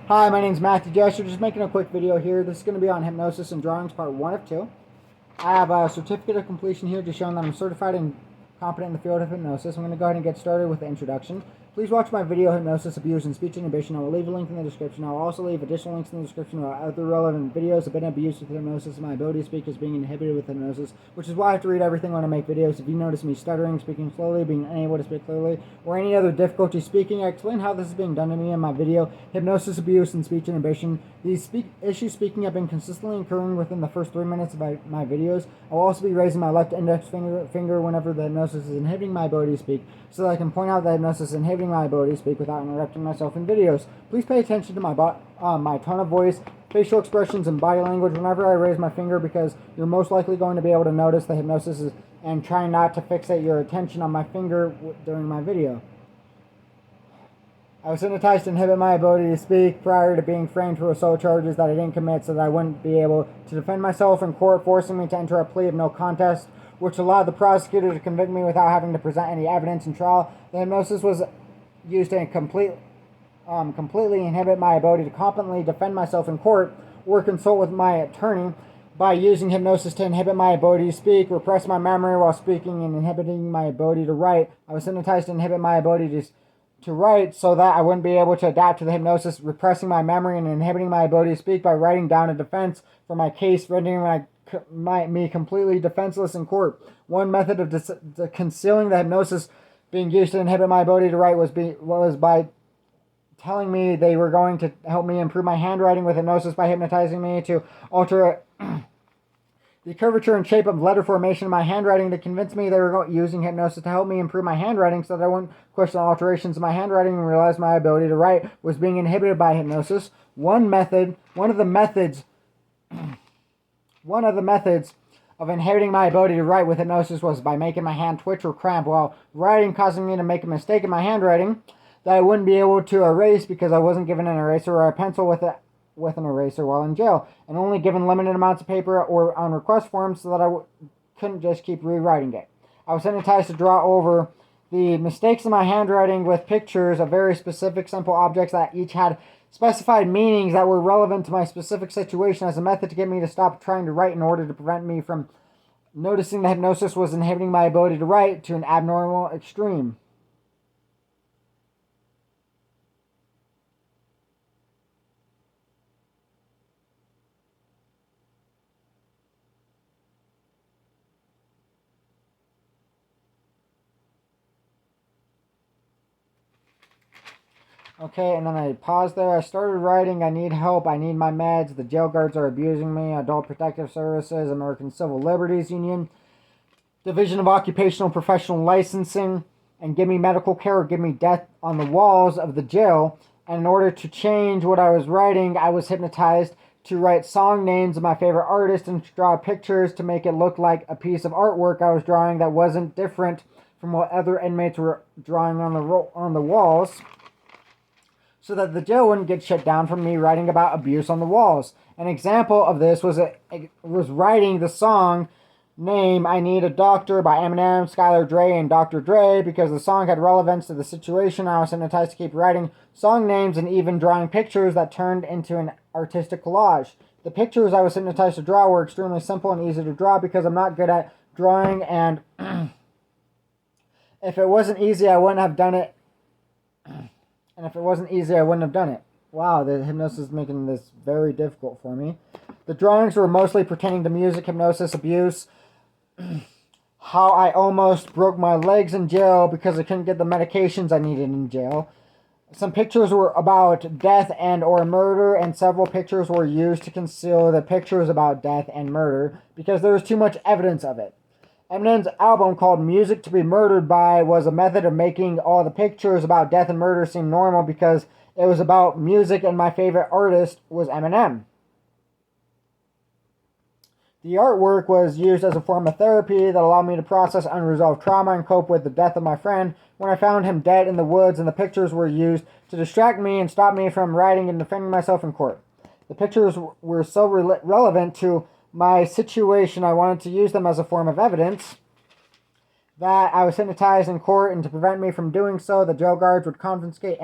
Hi, my name is Matthew Jesser. Just making a quick video here. This is going to be on hypnosis and drawings, part 1 of 2. I have a certificate of completion here just showing that I'm certified and competent in the field of hypnosis. I'm going to go ahead and get started with the introduction. Please watch my video, Hypnosis, Abuse, and Speech Inhibition. I will leave a link in the description. I will also leave additional links in the description about other relevant videos. I've been abused with hypnosis, and my ability to speak is being inhibited with hypnosis, which is why I have to read everything when I make videos. If you notice me stuttering, speaking slowly, being unable to speak clearly, or any other difficulty speaking, I explain how this is being done to me in my video, Hypnosis, Abuse, and Speech Inhibition. These issues speaking have been consistently occurring within the first 3 minutes of my videos. I will also be raising my left index finger whenever the hypnosis is inhibiting my ability to speak, so that I can point out the hypnosis inhibiting my ability to speak without interrupting myself in videos. Please pay attention to my tone of voice, facial expressions, and body language whenever I raise my finger, because you're most likely going to be able to notice the hypnosis and try not to fixate your attention on my finger during my video. I was hypnotized to inhibit my ability to speak prior to being framed for assault charges that I didn't commit, so that I wouldn't be able to defend myself in court, forcing me to enter a plea of no contest, which allowed the prosecutor to convict me without having to present any evidence in trial. The hypnosis was used to completely inhibit my ability to competently defend myself in court or consult with my attorney. By using hypnosis to inhibit my ability to speak, repress my memory while speaking, and inhibiting my ability to write, I was hypnotized to inhibit my ability to write so that I wouldn't be able to adapt to the hypnosis, repressing my memory and inhibiting my ability to speak by writing down a defense for my case, rendering me completely defenseless in court. One method of concealing the hypnosis being used to inhibit my ability to write was by telling me they were going to help me improve my handwriting with hypnosis by hypnotizing me to alter the curvature and shape of letter formation in my handwriting. To convince me they were using hypnosis to help me improve my handwriting so that I wouldn't question alterations in my handwriting and realize my ability to write was being inhibited by hypnosis. One of the methods of inhibiting my ability to write with hypnosis was by making my hand twitch or cramp while writing, causing me to make a mistake in my handwriting that I wouldn't be able to erase because I wasn't given an eraser or a pencil with an eraser while in jail, and only given limited amounts of paper or on request forms, so that I couldn't just keep rewriting it. I was hypnotized to draw over the mistakes in my handwriting with pictures of very specific, simple objects that each had specified meanings that were relevant to my specific situation, as a method to get me to stop trying to write in order to prevent me from noticing that hypnosis was inhibiting my ability to write to an abnormal extreme. Okay, and then I paused there. I started writing, I need help, I need my meds, the jail guards are abusing me, Adult Protective Services, American Civil Liberties Union, Division of Occupational Professional Licensing, and give me medical care or give me death on the walls of the jail. And in order to change what I was writing, I was hypnotized to write song names of my favorite artists and to draw pictures to make it look like a piece of artwork I was drawing that wasn't different from what other inmates were drawing on the walls, so that the jail wouldn't get shut down from me writing about abuse on the walls. An example of this was writing the song name I Need a Doctor by Eminem, Skylar Dre, and Dr. Dre. Because the song had relevance to the situation, I was hypnotized to keep writing song names and even drawing pictures that turned into an artistic collage. The pictures I was hypnotized to draw were extremely simple and easy to draw because I'm not good at drawing, and if it wasn't easy, I wouldn't have done it. And if it wasn't easy, I wouldn't have done it. Wow, the hypnosis is making this very difficult for me. The drawings were mostly pertaining to music, hypnosis, abuse, how I almost broke my legs in jail because I couldn't get the medications I needed in jail. Some pictures were about death and or murder, and several pictures were used to conceal the pictures about death and murder because there was too much evidence of it. Eminem's album called Music to be Murdered By was a method of making all the pictures about death and murder seem normal because it was about music and my favorite artist was Eminem. The artwork was used as a form of therapy that allowed me to process unresolved trauma and cope with the death of my friend when I found him dead in the woods, and the pictures were used to distract me and stop me from writing and defending myself in court. The pictures were so relevant to my situation, I wanted to use them as a form of evidence. that I was hypnotized in court, and to prevent me from doing so, the jail guards would confiscate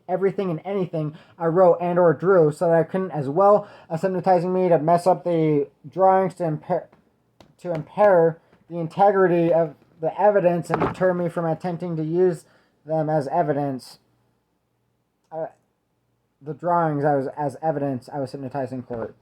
everything and anything I wrote and or drew, so that I couldn't, as well as hypnotizing me to mess up the drawings to impair the integrity of the evidence and deter me from attempting to use them as evidence. The drawings I was as evidence I was hypnotized in court.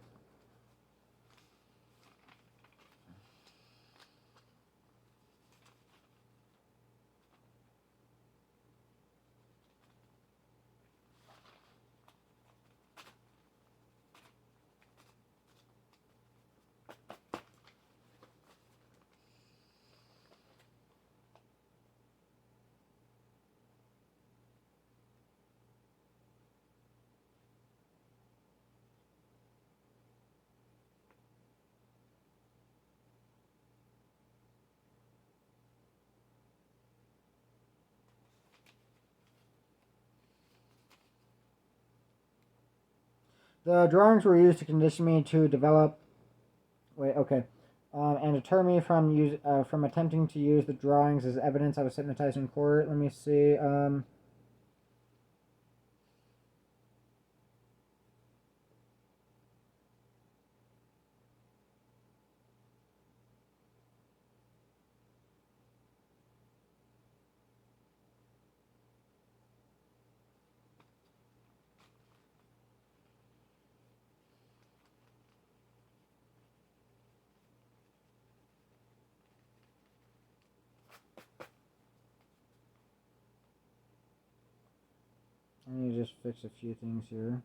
The drawings were used to condition me to develop. Wait, okay. And deter me from attempting to use the drawings as evidence I was hypnotized in court. Let me see. Let me just fix a few things here.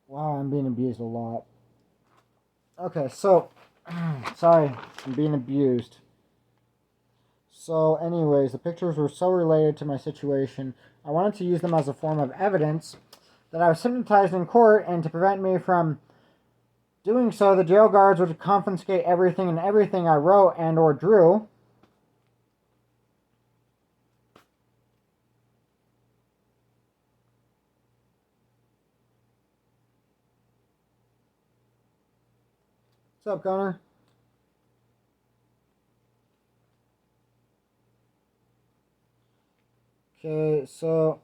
Wow, I'm being abused a lot. Okay, so sorry, I'm being abused. So, anyways, the pictures were so related to my situation, I wanted to use them as a form of evidence that I was hypnotized in court, and to prevent me from doing so, the jail guards would confiscate everything and everything I wrote and or drew. What's up, Connor? Okay, so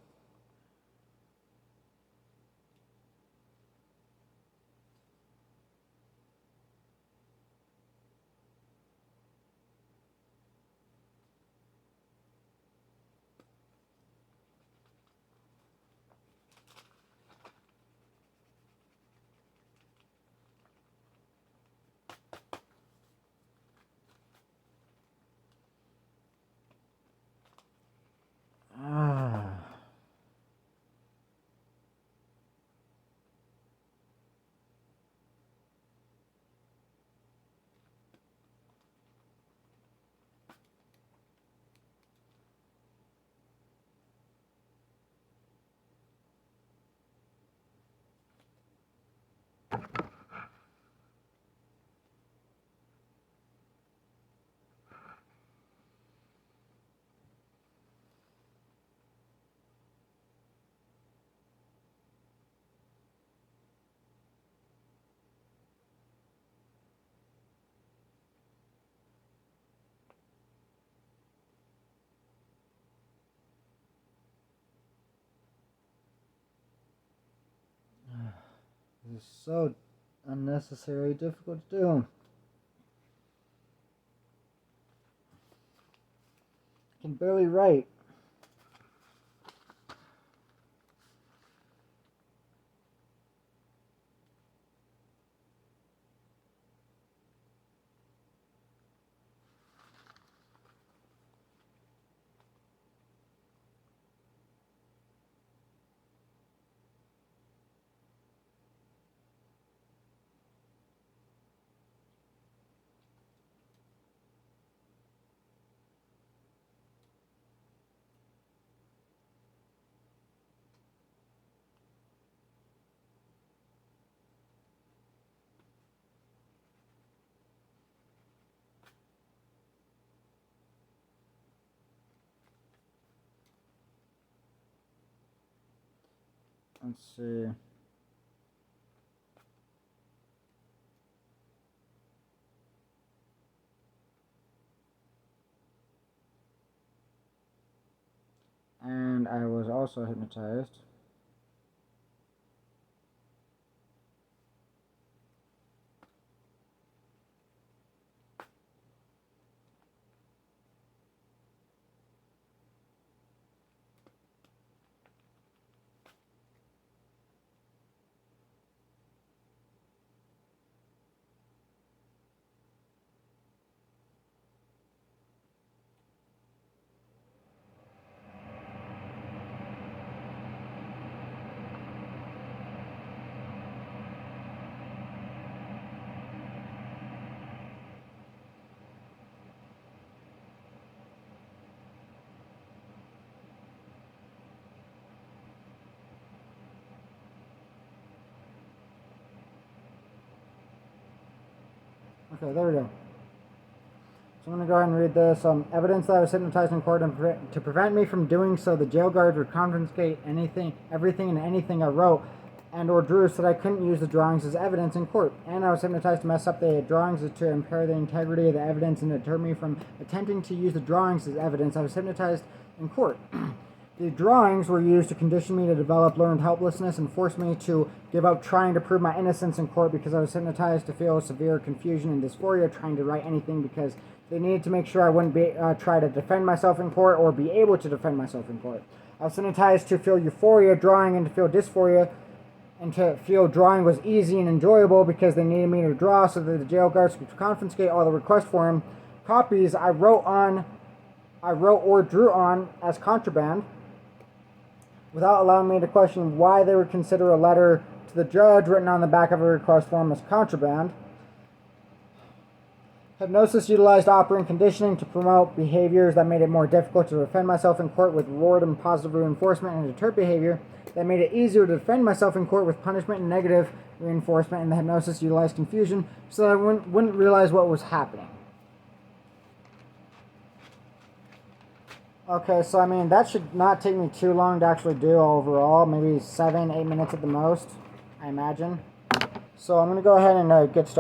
this is so unnecessarily difficult to do. can barely write. Let's see. And I was also hypnotized. Okay, there we go. So I'm going to go ahead and read this. Evidence that I was hypnotized in court, and to prevent me from doing so, the jail guards would confiscate everything and anything I wrote and or drew, so that I couldn't use the drawings as evidence in court. And I was hypnotized to mess up the drawings to impair the integrity of the evidence and deter me from attempting to use the drawings as evidence. I was hypnotized in court. The drawings were used to condition me to develop learned helplessness and force me to give up trying to prove my innocence in court, because I was hypnotized to feel severe confusion and dysphoria trying to write anything, because they needed to make sure I wouldn't try to defend myself in court or be able to defend myself in court. I was hypnotized to feel euphoria drawing and to feel dysphoria, and to feel drawing was easy and enjoyable because they needed me to draw so that the jail guards could confiscate all the request form copies I wrote or drew on as contraband, without allowing me to question why they would consider a letter to the judge written on the back of a request form as contraband. Hypnosis utilized operant conditioning to promote behaviors that made it more difficult to defend myself in court with reward and positive reinforcement, and deter behavior that made it easier to defend myself in court with punishment and negative reinforcement. And the hypnosis utilized confusion so that I wouldn't realize what was happening. Okay, so I mean, that should not take me too long to actually do overall. Maybe 7-8 minutes at the most, I imagine. So I'm going to go ahead and get started.